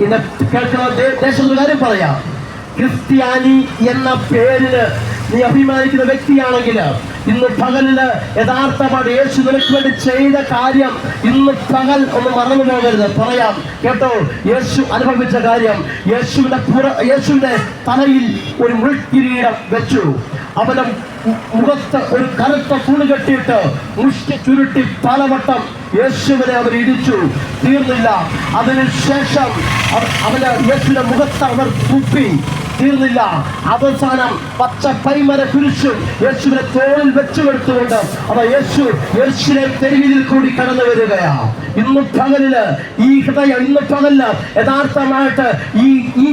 ഇന്ന് കേൾക്കുന്ന ദേശത്തൊരു കാര്യം പറയാം. ക്രിസ്ത്യാനി എന്ന പേരിന് നീ അഭിമാനിക്കുന്ന വ്യക്തിയാണെങ്കിൽ ഇന്ന് പകലില് യഥാർത്ഥമായിട്ട് യേശു നിനക്ക് വേണ്ടി ചെയ്ത കാര്യം ഇന്ന് പകൽ ഒന്ന് മറന്നു പോകരുത്. പറയാം കേട്ടോ, യേശു അനുഭവിച്ച കാര്യം. യേശുവിന്റെ തലയിൽ ഒരു മുൾക്കിരീടം വെച്ചു. അവന്റെ മുഖത്ത് ഒരു കറുത്ത തുണി കെട്ടിയിട്ട് മുഷ്ടി ചുരുട്ടി പലവട്ടം യേശുവിനെ അവർ ഇടിച്ചു. തീർന്നില്ല. അതിനുശേഷം അവന്റെ യേശുവിന്റെ മുഖത്ത് അവർ തുപ്പി. തീർന്നില്ല. അവസാനം പച്ച പൈമര കുരിശും യേശുവിനെ തോളിൽ വെച്ചു കൊടുത്തുകൊണ്ട് അവ യേശു യെരൂശലേം തെരുവിൽ കൂടി കടന്നു വരികയാ. ഇന്ന് പകലില് ഈ ഹൃദയം ഇന്ന് പകലില് യഥാർത്ഥമായിട്ട് ഈ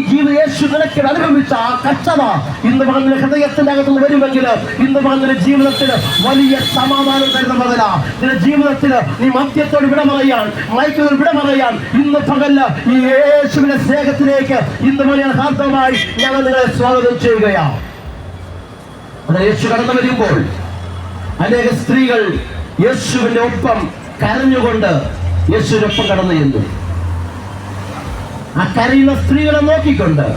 ജീവിത യേശു നിനക്ക് അനുഭവിച്ച ആ കഷ്ടത ഇന്ന് പകലിന് ഹൃദയത്തിന്റെ അകത്ത് വരുമെങ്കിൽ ഇന്ന് പകലിന്റെ ജീവിതത്തിന് വലിയ സമാധാനം തരുന്ന പകല. നിന്റെ ജീവിതത്തിന് നീ മദ്യത്തോട് വിട പറയാൻ, മയക്കത്തോട് വിട പറയാൻ ഇന്ന് പകലില് ഈ യേശുവിന്റെ സ്നേഹത്തിലേക്ക് ഇന്ന് വലിയ യഥാർത്ഥമായി ഞങ്ങൾ നിങ്ങളെ സ്വാഗതം ചെയ്യുകയാണ്. യേശു കടന്നു വരുമ്പോൾ അനേക സ്ത്രീകൾ യേശുവിന്റെ ഒപ്പം കരഞ്ഞുകൊണ്ട് യേശുവിനൊപ്പം കടന്നു ചെന്നു. ആ കരയുന്ന സ്ത്രീകളെ നോക്കിക്കൊണ്ട്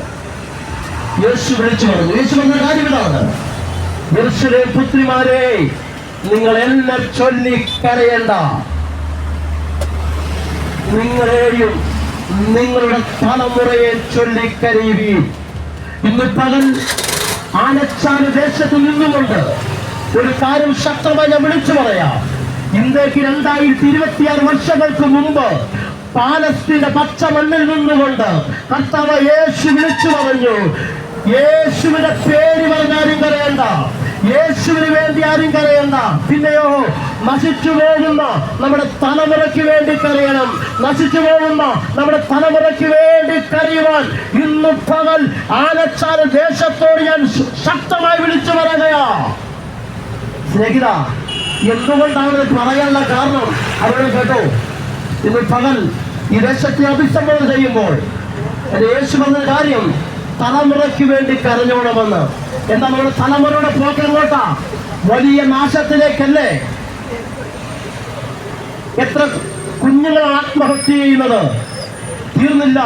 യേശു വിളിച്ചു പറഞ്ഞു. യേശു പറഞ്ഞ കാര്യം ഇതാണ്: യെരൂശലേം പുത്രിമാരെ, നിങ്ങൾ എന്നെ ചൊല്ലി കരയണ്ട. നിങ്ങളെയും നിങ്ങളുടെ തലമുറയെ ചൊല്ലി കരയുവീൻ. ഇന്ന് പകൽ ആലച്ചാല് ദേശത്ത് നിന്നുകൊണ്ട് ഒരു കാര്യം ശക്തമായി ഞാൻ വിളിച്ചു പറയാം. ഇന്ത്യക്ക് 2026 വർഷങ്ങൾക്ക് മുമ്പ് പാലസ്തീന്റെ പച്ച മണ്ണിൽ നിന്നുകൊണ്ട് കർത്താവ് യേശു വിളിച്ചു പറഞ്ഞു, യേശുവിന്റെ പേര് പറഞ്ഞാലും കരയണ്ട, യേശുവിന് വേണ്ടി ആരും കരയണ്ട. പിന്നെയോ നശിച്ചു പോകുന്ന നമ്മുടെ തലമുറയ്ക്ക് വേണ്ടി കരയണം. നശിച്ചു പോകുന്ന നമ്മുടെ തലമുറയ്ക്ക് വേണ്ടി കരയുവാൻ ഇന്ന് പകൽ ആലച്ചാൽ ദേശത്തോട് ഞാൻ ശക്തമായി വിളിച്ചു പറയുകയാ. സ്നേഹിത, എന്തുകൊണ്ടാണ് പറയാനുള്ള കാരണം അവരെ കേട്ടോ. ഇന്ന് പകൽ ഈ ദേശത്തെ അഭിസംബോധന ചെയ്യുമ്പോൾ എന്റെ യേശു പറഞ്ഞ കാര്യം തലമുറയ്ക്ക് വേണ്ടി കരഞ്ഞോണമെന്ന്. എന്താ നമ്മുടെ തലമുറയുടെ പോക്ക് എങ്ങോട്ടാ? വലിയ നാശത്തിലേക്കല്ലേ? എത്ര കുഞ്ഞുങ്ങൾ ആത്മഹത്യ ചെയ്യുന്നത് തീർന്നില്ല.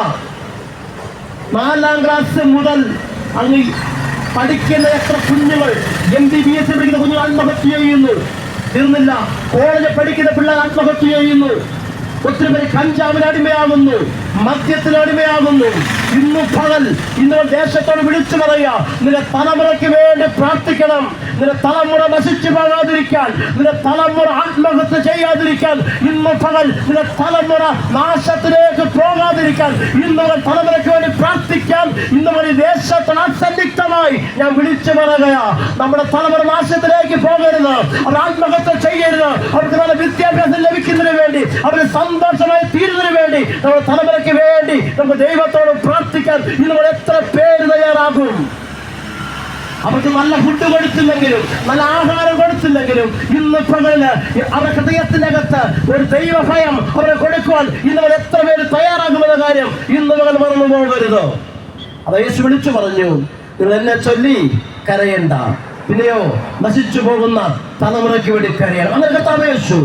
4ാം ക്ലാസ് മുതൽ അങ്ങ് പഠിക്കുന്ന എത്ര കുഞ്ഞുങ്ങൾ, MBBS പഠിക്കുന്ന കുഞ്ഞുങ്ങൾ ആത്മഹത്യ ചെയ്യുന്നു, തീർന്നില്ല. കോളേജിൽ പഠിക്കുന്ന പിള്ളേർ ആത്മഹത്യ ചെയ്യുന്നു. ഒത്തിരി പേര് കഞ്ചാവിന് അടിമയാകുന്നു, മദ്യത്തിന് അടിമയാകുന്നു. ഇന്ന് പകൽ ഇന്ന് ദേശത്തോട് വിളിച്ചു പറയുക, നിന്റെ തലമുറയ്ക്ക് വേണ്ടി പ്രാർത്ഥിക്കണം. നിന്റെ തലമുറ നശിച്ചു പോകാതിരിക്കാൻ, നിന്റെ തലമുറ ആത്മഹത്യ ചെയ്യാതിരിക്കാൻ, ഇന്ന് പകൽ നിന്റെ തലമുറ നാശത്തിലേക്ക് പോകാതിരിക്കാൻ ഇന്ന് തലമുറയ്ക്ക് വേണ്ടി പ്രാർത്ഥിക്കാൻ ഇന്ന് വഴി ദേശത്തോട് അസന്നിഗ്ധമായി ഞാൻ വിളിച്ചു പറയുകയാ. നമ്മുടെ തലമുറ നാശത്തിലേക്ക് പോകരുത്, അവർ ആത്മഹത്യ ചെയ്യരുത്. അവർക്ക് നല്ല വിദ്യാഭ്യാസം ലഭിക്കുന്നതിന് വേണ്ടി, അവര് സന്തോഷമായി തീരുന്നതിന് വേണ്ടി, നമ്മുടെ തലമുറയ്ക്ക് വേണ്ടി നമുക്ക് ദൈവത്തോട് പ്രാർത്ഥിക്കാൻ ഇന്ന് നമ്മൾ എത്ര പേര് തയ്യാറാകും? അവർക്ക് നല്ല ഫുഡ് കൊടുത്തില്ലെങ്കിലും, നല്ല ആഹാരം കൊടുത്തില്ലെങ്കിലും, ഇന്ന് പകല് അവരുടെ ഹൃദയത്തിനകത്ത് ഒരു ദൈവഭയം അവരെ കൊടുക്കുവാൻ ഇന്ന് അവർ എത്ര പേര് തയ്യാറാകുമെന്ന കാര്യം ഇന്ന് പകൽ മറന്നു പോകരുത്. അത് യേശു വിളിച്ചു പറഞ്ഞു, നിങ്ങൾ എന്നെ ചൊല്ലി കരയണ്ട, പിന്നെയോ നശിച്ചു പോകുന്ന തലമുറയ്ക്ക് വേണ്ടി കരയണം. അങ്ങനെ കർത്താവ് യേശു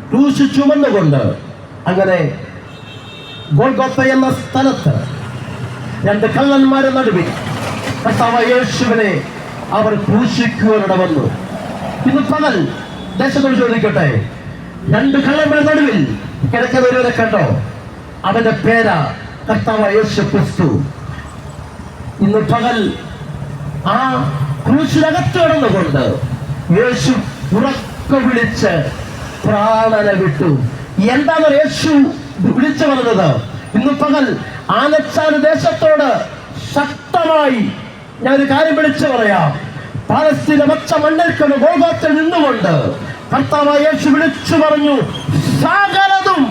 ക്രൂശ് ചുമന്നുകൊണ്ട് അങ്ങനെ ഗോൽഗോത്ത എന്ന സ്ഥലത്ത് 2 കള്ളന്മാരെ നടുവിൽ കർത്താവ് യേശുവിനെ അവർ ക്രൂശിക്കുവാനിട വന്നു. ഇന്ന് പകൽ ദേശത്തോട് ചോദിക്കട്ടെ, 2 കള്ളന്മാരുടെ നടുവിൽ കിടക്കുന്ന ഒരുവരെ കണ്ടോ? അവന്റെ പേരാ കർത്താവ് യേശു ക്രിസ്തു. ഇന്ന് പകൽ ആ ക്രൂശിനകത്ത് കിടന്നുകൊണ്ട് യേശു ഉറക്കെ വിളിച്ച് പ്രാണനെ വിട്ടു. എന്താണ് യേശു വിളിച്ചു പറഞ്ഞത്? ഇന്ന് പകൽ ആനച്ചാല് ദേശത്തോട് ശക്തമായി ഞാനൊരു കാര്യം വിളിച്ചു പറയാം. പാലസ്തീന പച്ച മണ്ണിൽക്കുന്ന ഗോൽഗോത്തിൽ നിന്നുകൊണ്ട് കർത്താവായ യേശു വിളിച്ചു പറഞ്ഞു, സകലതും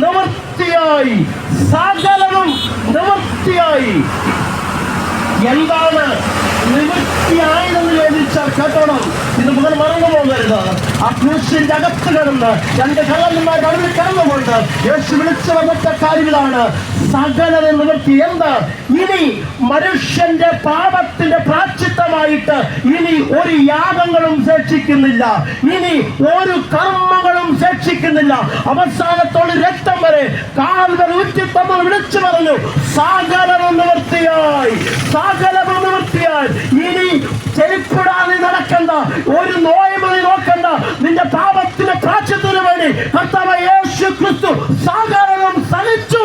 നിവൃത്തിയായി, സകലതും നിവൃത്തിയായി. എന്താണ് നിവൃത്തിയായതെന്ന് ചോദിച്ചാൽ കേട്ടോണം, ഇത് മുതൽ മറന്നു പോകരുത്. ആ ക്രൂശിന്റെ അകത്ത് കിടന്ന് 2 കള്ളന്മാർ നടുവിൽ കിടന്നുകൊണ്ട് യേശു വിളിച്ചു വന്നിട്ട കാര്യങ്ങളാണ് സകലത നിവൃത്തി. എന്താ? ഇനി മനുഷ്യന്റെ പാപത്തിന്റെ പ്രായശ്ചിത്തമായിട്ട് ഇനി ഒരു യാഗങ്ങളും ശേഷിക്കുന്നില്ല, ഇനി ഒരു കർമ്മങ്ങളും ശേഷിക്കുന്നില്ല. അവസാനത്തോട് രക്തം വരെ കാൽവരി ഊറ്റി നമ്മൾ വിളിച്ചു പറഞ്ഞു, സകലവും നിവൃത്തിയായി, സകലവും നിവൃത്തിയായി. ഇനി ചെരുപ്പിടാതെ നടക്കണ്ട, ഒരു നോയമ്പതി നോക്കണ്ട. നിന്റെ പാപത്തിന്റെ പ്രായശ്ചിത്തത്തിന് വേണ്ടി കർത്താവ് യേശു ക്രിസ്തു സകലവും സഹിച്ചു.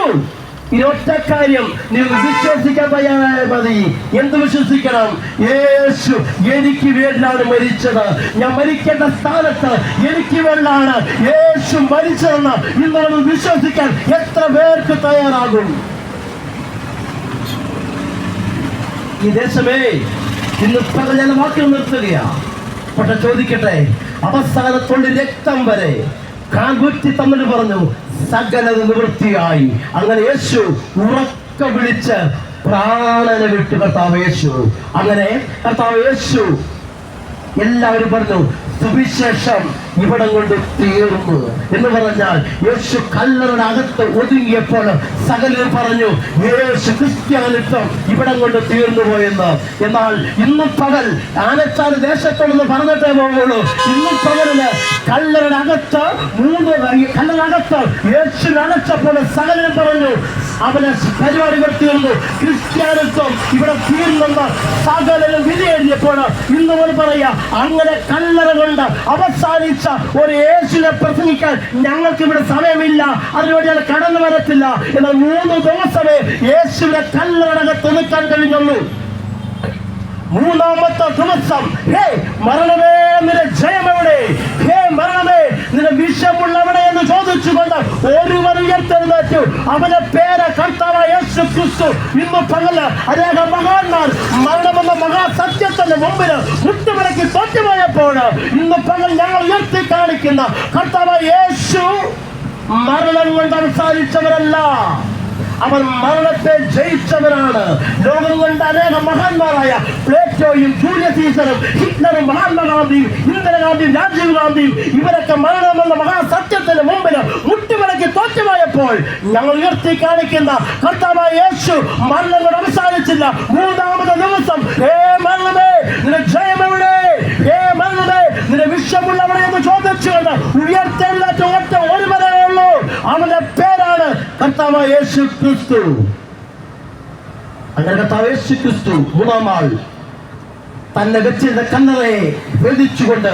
ഈ ഒറ്റ കാര്യം നീ വിശ്വസിക്കാൻ തയ്യാറായ മതി. എന്ത് വിശ്വസിക്കണം? യേശു എനിക്ക് വേണ്ടിയാണ് മരിച്ചത്. ഞാൻ മരിക്കേണ്ട സ്ഥാനത്ത് എനിക്ക് വേണ്ടിയാണ് യേശു മരിച്ചതെന്ന് ഇന്ന് നമ്മൾ വിശ്വസിക്കാൻ എത്ര പേർക്ക് തയ്യാറാകും? ഈ ദേശമേ ഇന്ന് പല വാക്കുകൾ നിർത്തുകയാ. പക്ഷെ ചോദിക്കട്ടെ, അവസാനത്തോണ്ട് രക്തം വരെ കാൽകുറ്റി തമ്മിൽ പറഞ്ഞു സകലത് നിവൃത്തിയായി. അങ്ങനെ യേശു ഉറക്കെ വിളിച്ച് പ്രാണനെ വിട്ടു കർത്താവ് യേശു. അങ്ങനെ കർത്താവ് യേശു എല്ലാവരും പറഞ്ഞു, സുവിശേഷം ഇവിടം കൊണ്ട് തീർന്നു എന്ന് പറഞ്ഞാൽ യേശു കല്ലറയുടെ അകത്ത് ഒതുങ്ങിയപ്പോൾ സകലരും പറഞ്ഞു, യേശു ക്രിസ്ത്യാനിത്വം ഇവിടം കൊണ്ട് തീർന്നു പോയെന്ന്. എന്നാൽ ഇന്നും പകൽ ആനച്ചാല് ദേശത്തോടൊന്ന് പറഞ്ഞിട്ടേ പോകുള്ളൂ. ഇന്നും പകലില് കല്ലറയുടെ അകത്ത് കല്ലറകത്ത് യേശു അടച്ചപ്പോൾ സകലരും പറഞ്ഞു, അവനെ പരിപാടികൾ തീർന്നു, ക്രിസ്ത്യാനിത്വം ഇവിടെ തീർന്നെന്ന് സകലരും വിധി എഴുതിയപ്പോൾ ഇന്ന് പോലെ പറയാ, അങ്ങനെ കല്ലറ കൊണ്ട് അവസാനിച്ച ഒരു യേശുവിനെ പ്രസംഗിക്കാൻ ഞങ്ങൾക്ക് ഇവിടെ സമയമില്ല, അതിനുവേണ്ടി കടന്നു വരത്തില്ല. എന്നാൽ 3 ദിവസമേ യേശുവിനെ കല്ലറകത്ത് നിൽക്കാൻ കഴിഞ്ഞുള്ളൂ. 3ാമത്തെ ദിവസം, ഹേ മരണമേ നിന്റെ ജയമെവിടെ, ഹേ മരണമേ നിന്റെ വിഷമുള്ളവിടെ എന്ന് ചോദിച്ചുകൊണ്ട് ഒരുവർ ഉയർത്തെഴുന്നേറ്റു. അവന്റെ പേര് കർത്താവായ യേശു ക്രിസ്തു. ഇന്ന് പകല് അനേകം മഹാന്മാർ മരണമെന്ന മഹാസത്യത്തിന്റെ മുമ്പിൽ മുട്ടുമടക്കി തോറ്റുപോയപ്പോൾ ഇന്ന് പകൽ ഞങ്ങൾ ഉയർത്തി കാണിക്കുന്ന കർത്താവായ യേശു മരണം കൊണ്ട് അവസാനിച്ചവരല്ല. അവൻ മരണത്തെ ജയിച്ചവനാണ്. ലോകം കണ്ട അനേക മഹാന്മാരായ പ്ലേറ്റോയും ജൂലിയസ് സീസറും ഹിറ്റ്ലറും മഹാത്മാഗാന്ധിയും ഇന്ദിരാഗാന്ധിയും രാജീവ് ഗാന്ധിയും ഇവരൊക്കെ മരണമെന്ന മഹാസത്യത്തിന് മുമ്പിൽ മുട്ടിമടക്കി തോറ്റുപോയപ്പോൾ ഞങ്ങൾ ഉയർത്തി കാണിക്കുന്ന കർത്താവായ യേശു മരണങ്ങൾ അവസാനിച്ചില്ല. മൂന്നാമത്തെ ദിവസം മരണമേ നിന്റെ ജയമെവിടെ, മരണമേ നിന്റെ വിഷമുള്ളവരെ എന്ന് ചോദിച്ചുകൊണ്ട് ഉയർത്തെഴുന്നേറ്റ ഒറ്റ ഒരു വരവേ ഉള്ളൂ. അവന്റെ പേരാണ് കർത്താവായ യേശു ക്രിസ്തു. അങ്ങനെ കർത്താവ് യേശു ക്രിസ്തു മൂന്നാം ആൾ തന്നെ വെച്ചിരുന്ന കല്ലറയെ ഭേദിച്ചുകൊണ്ട്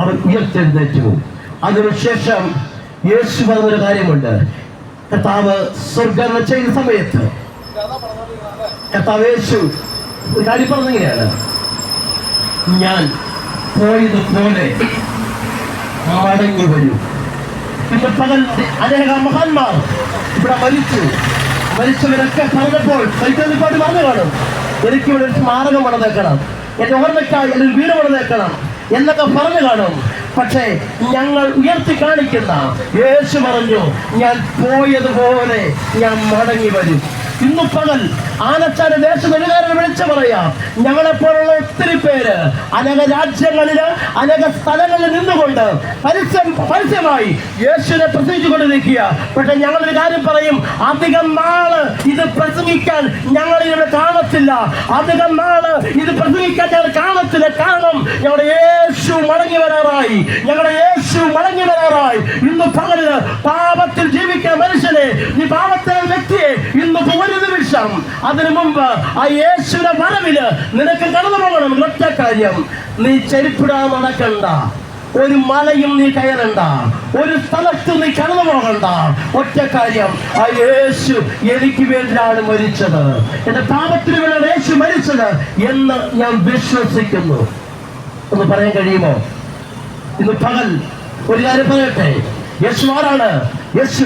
അവൻ ഉയർത്തെഴുന്നേറ്റു. അതിനുശേഷം യേശു പറഞ്ഞൊരു കാര്യമുണ്ട്. കർത്താവ് സ്വർഗ്ഗാരോഹണം ചെയ്യുന്ന സമയത്ത് കർത്താവ് യേശു ഒരു കാര്യം പറഞ്ഞിങ്ങനെയാണ്, ഞാൻ പോയതുപോലെ മടങ്ങി വരും. ഇന്ന് പകൽ അനേക മഹാന്മാർ ഇവിടെ മരിച്ചവരൊക്കെ പറഞ്ഞപ്പോൾ മരിച്ചതിനെപ്പാട് പറഞ്ഞു കാണും, എനിക്കിവിടെ ഒരു സ്മാരകം പണിതേക്കണം, എന്റെ ഓർമ്മയ്ക്കായി ഒരു വീട് പണിതേക്കണം എന്നൊക്കെ പറഞ്ഞു കാണും. പക്ഷേ ഞങ്ങൾ ഉയർത്തി കാണിക്കുന്ന യേശു പറഞ്ഞു, ഞാൻ പോയതുപോലെ ഞാൻ മടങ്ങി വരും. ഇന്നു പകൽ ആനച്ചാര ദേശകാരനെ വിളിച്ചു പറയാം, ഞങ്ങളെപ്പോലുള്ള ഒത്തിരി പേര് അനേക രാജ്യങ്ങളില് അനേക സ്ഥലങ്ങളിൽ നിന്നുകൊണ്ട് പരസ്യമായി യേശുവിനെ പ്രസംഗിച്ചുകൊണ്ടിരിക്കുക. പക്ഷെ ഞങ്ങളൊരു കാര്യം പറയും, അധികം നാള് ഇത് പ്രസംഗിക്കാൻ ഞങ്ങൾ ഇവിടെ കാണത്തില്ല. അധികം നാള് ഇത് പ്രസംഗിക്കാൻ ഞങ്ങൾ കാണത്തില്ല. കാരണം ഞങ്ങളുടെ യേശു മടങ്ങി വരാറായി. ഇന്ന് പകല് പാപത്തിൽ ജീവിക്കുന്ന മനുഷ്യനെ, നീ പാപത്തിലെ വ്യക്തിയെ ഇന്ന് ഒരു നിമിഷം അതിനു മുമ്പ് ആ യേശുവിന്റെ വരവില് നിനക്ക് കടന്നു പോകണം. ഒറ്റ കാര്യം, നീ ചെരുപ്പിടാൻ നടക്കണ്ട, ഒരു മലയും നീ കയറണ്ട, ഒരു സ്ഥലത്ത് നീ കടന്നു പോകണ്ട. ഒറ്റ കാര്യം, ആ യേശു എനിക്ക് വേണ്ടിയാണ് മരിച്ചത്, എന്റെ പാപത്തിന് വേണ്ടിയാണ് യേശു മരിച്ചത് എന്ന് ഞാൻ വിശ്വസിക്കുന്നു. ഒന്ന് പറയാൻ കഴിയുമോ? ഇന്ന് പകൽ ഒരു കാര്യം പറയട്ടെ, യേശു ആരാണ്? യേശു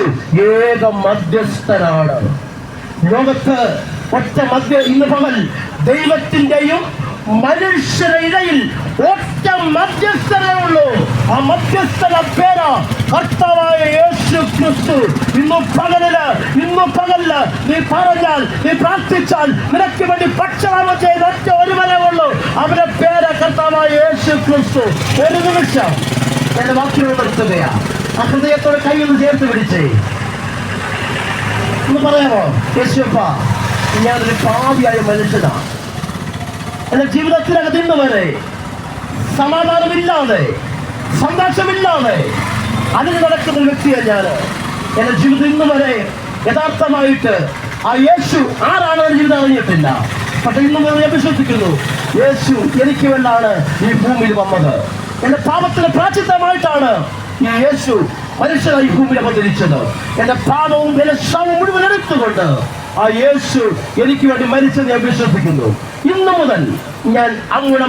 ഏക മധ്യസ്ഥനാണ്. ലോകത്ത് ഒറ്റ ഇന്ന് പകൽ ദൈവത്തിന്റെയും മനുഷ്യരുടെ ഇടയിൽ ഒറ്റ മധ്യസ്ഥനേ ഉള്ളൂ. ആ മധ്യസ്ഥന പേരാ കർത്താവായ യേശു ക്രിസ്തു. ഇന്നു പകലില് നീ പറഞ്ഞാൽ, നീ പ്രാർത്ഥിച്ചാൽ നിനക്ക് വേണ്ടി പക്ഷപാതം ചെയ്ത ഒറ്റ ഒരുവനേ ഉള്ളൂ. അവരുടെ പേര് കർത്താവായ യേശു ക്രിസ്തു. ഒരു നിമിഷം എന്റെ വാക്കുകൾ നിർത്തുകയാ. ആ ഹൃദയത്തോടെ കൈയൊന്ന് ചേർത്ത് പിടിച്ചേ. ഒന്ന് പറയാമോ? യേശുപ്പ, ഞാനൊരു പാപിയായ മനുഷ്യനാണ്. എന്റെ ജീവിതത്തിനകത്ത് ഇന്ന് വരെ സമാധാനമില്ലാതെ, സന്തോഷമില്ലാതെ അതിന് നടക്കുന്ന ഒരു വ്യക്തിയാണ് ഞാൻ. എന്റെ ജീവിതം ഇന്ന് വരെ യഥാർത്ഥമായിട്ട് ആ യേശു ആരാണെന്ന് ജീവിതം അറിഞ്ഞിട്ടില്ല. പക്ഷെ ഇന്ന് ഞാൻ വിശ്വസിക്കുന്നു, യേശു എനിക്ക് വേണ്ടാണ് ഈ ഭൂമിയിൽ വന്നത്. എന്റെ പാപത്തിന് പ്രാചിത്തമായിട്ടാണ് ഈ യേശു മനുഷ്യനായി ഭൂമിയിൽ അവതരിച്ചത്. എന്റെ പാപവും എന്റെ ശവം മുഴുവൻ എടുത്തുകൊണ്ട് ആ യേശു എനിക്ക് വേണ്ടി മരിച്ചത് ഞാൻ വിശ്വസിക്കുന്നു. ഇന്നു മുതൽ ഞാൻ അങ്ങയുടെ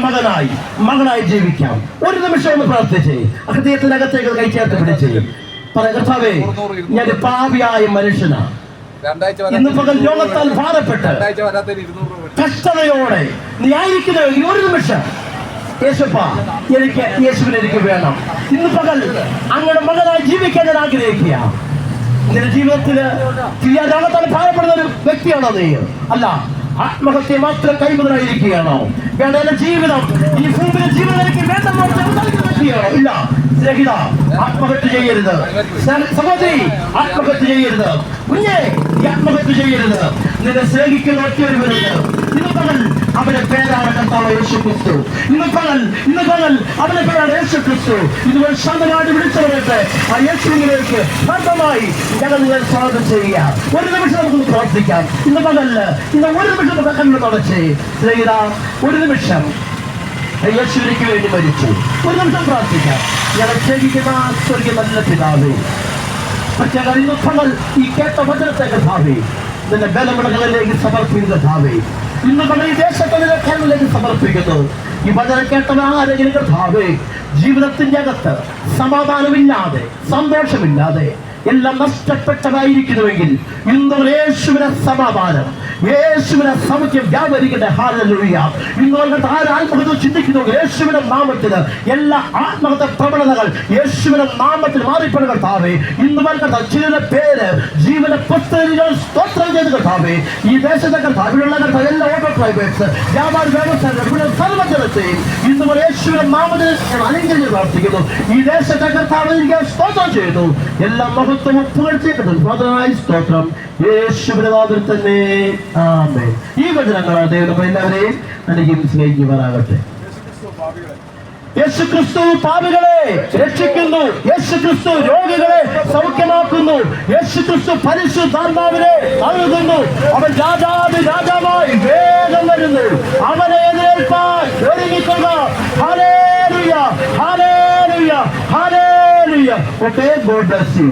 മകനായി ജീവിക്കാം. ഒരു നിമിഷം ഒന്ന് പ്രാർത്ഥിച്ചേ. ഹൃദയത്തിനകത്തേക്ക് കൈ ചേർത്ത് പിടിച്ചേ. പറയാം, കർത്താവേ, ഞാൻ പാപിയായ മനുഷ്യനാണ്. ഇന്ന് പകൽ രോഗത്താൽ ഭാരപ്പെട്ട് കഷ്ടതയോടെ നീ ആയിരിക്കുന്ന ഈ ഒരു നിമിഷം യേശുപ്പ, യേശുവിനെ എനിക്ക് വേണം. ഇന്ന് പകൽ അങ്ങയുടെ മകനായി ജീവിക്കാൻ ഞാൻ ആഗ്രഹിക്കുക. നിന്റെ ജീവിതത്തില് രോഗത്താൽ ഭാരപ്പെടുന്ന ഒരു വ്യക്തിയാണോ നീ? അല്ല, ആത്മഹത്യ മാത്രം കൈമുതലായിരിക്കുകയാണോ? വേണ്ട, എന്റെ ജീവിതം ഈ ഭൂമിയിലെ ജീവിതം എനിക്ക് വേണ്ടെന്ന് വ്യക്തിയാണോ? ഇല്ല, സ്നേഹിത, ആത്മഹത്യ ചെയ്യരുത്. സഹോദരി, ആത്മഹത്യ ചെയ്യരുത്. കുഞ്ഞെ, ആത്മഹത്യ ചെയ്യരുത്. നിന്നെ സ്നേഹിക്കുന്ന ഒറ്റയൊരുവരുണ്ട്. ഇന്ന് പകൽ അവന്റെ പേരാണ് കർത്താവ് യേശു ക്രിസ്തു. ഇന്ന് പകൽ അവന്റെ പേരാണ് യേശു ക്രിസ്തു. ഇതുപോലെ ശാന്തമായിട്ട് വിളിച്ചു പറയട്ടെ, ആ യേശുവിലേക്ക് ശാന്തമായി ഞങ്ങൾ നിങ്ങൾ സ്വാഗതം ചെയ്യുക. ഒരു നിമിഷം നമുക്കൊന്ന് പ്രാർത്ഥിക്കാം. ഇന്ന് പകല് ഒരു നിമിഷം നമുക്ക് കണ്ണു തുടച്ചേ. സ്നേഹിത, ഒരു നിമിഷം യേശുവിലേക്ക് വേണ്ടി മരിച്ചു. ഒരു നിമിഷം പ്രാർത്ഥിക്കാം. ഞങ്ങൾ സ്നേഹിക്കുന്ന സ്വർഗീയ നല്ല പിതാവേ, പക്ഷേ ഇന്ന് പകൽ ഈ കേട്ട വചനത്തെ കർത്താവേ നിന്റെ ബലമുടകളിലേക്ക് സമർപ്പിക്കുന്ന കർത്താവേ, ഇന്ന് നമ്മൾ ഈ ദേശത്തിന്റെ കണ്ണിലേക്ക് സമർപ്പിക്കുന്നു. ഈ വചനം കേട്ടവരാരെങ്കിലും കർത്താവേ, ജീവിതത്തിന്റെ അകത്ത് സമാധാനമില്ലാതെ, സന്തോഷമില്ലാതെ, എല്ലാം നഷ്ടപ്പെട്ടതായിരിക്കുന്നുവെങ്കിൽ ഇന്ന് യേശുവിനെ സമാധാനം, യേശുവിനെ സൗഖ്യം വ്യാപരിക്കട്ടെ. ഹല്ലേലൂയ. ഇന്ന് ആത്മഹത്യ ചിന്തിക്കുന്നു, യേശുവിന്റെ നാമത്തിൽ എല്ലാ ആത്മഹത്യ പ്രവണതകൾ യേശുവിന്റെ നാമത്തിൽ മാറിപ്പെടുക കർത്താവേ. ഇന്ന് കർത്താവ് ചിലരുടെ പേര് ജീവന പുസ്തകങ്ങൾ സ്തോത്രം ചെയ്ത് കർത്താവേ. ഈ ദേശത്തെ കർത്താവിലുള്ള കർത്താവ് എല്ലാ ഓട്ടോ ഡ്രൈവേഴ്സ്, വ്യാപാര വ്യവസായ സർവജനത്തെയും ഇന്ന് യേശുവിന്റെ നാമത്തിൽ അനുഗ്രഹിച്ച് പ്രാർത്ഥിക്കുന്നു. ഈ ദേശത്തെ കർത്താവ് സ്തോത്രം ചെയ്തു. എല്ലാ മഹത്വവും പുകഴ്ചയ്ക്കട്ടെ. സ്തോത്രമായി സ്തോത്രം യേശുവിന്റെ നാമത്തിൽ തന്നെ. ആമേൻ. ഈ വചനങ്ങളാണ് ദൈവം എല്ലാവരെയും അനുഗ്രഹിക്കുമാറാകട്ടെ. യേശുക്രിസ്തു പാപികളെ രക്ഷിക്കുന്നു, യേശുക്രിസ്തു രോഗികളെ സൗഖ്യമാക്കുന്നു, യേശുക്രിസ്തു പരിശുദ്ധാത്മാവിനെ നൽകുന്നു. അവൻ രാജാവായി വേഗം വരുന്നു. അവനെ എതിരേൽപ്പാൻ ഒരുങ്ങിക്കൊള്ളുക. Hallelujah, hallelujah, hallelujah. Okay, God bless U.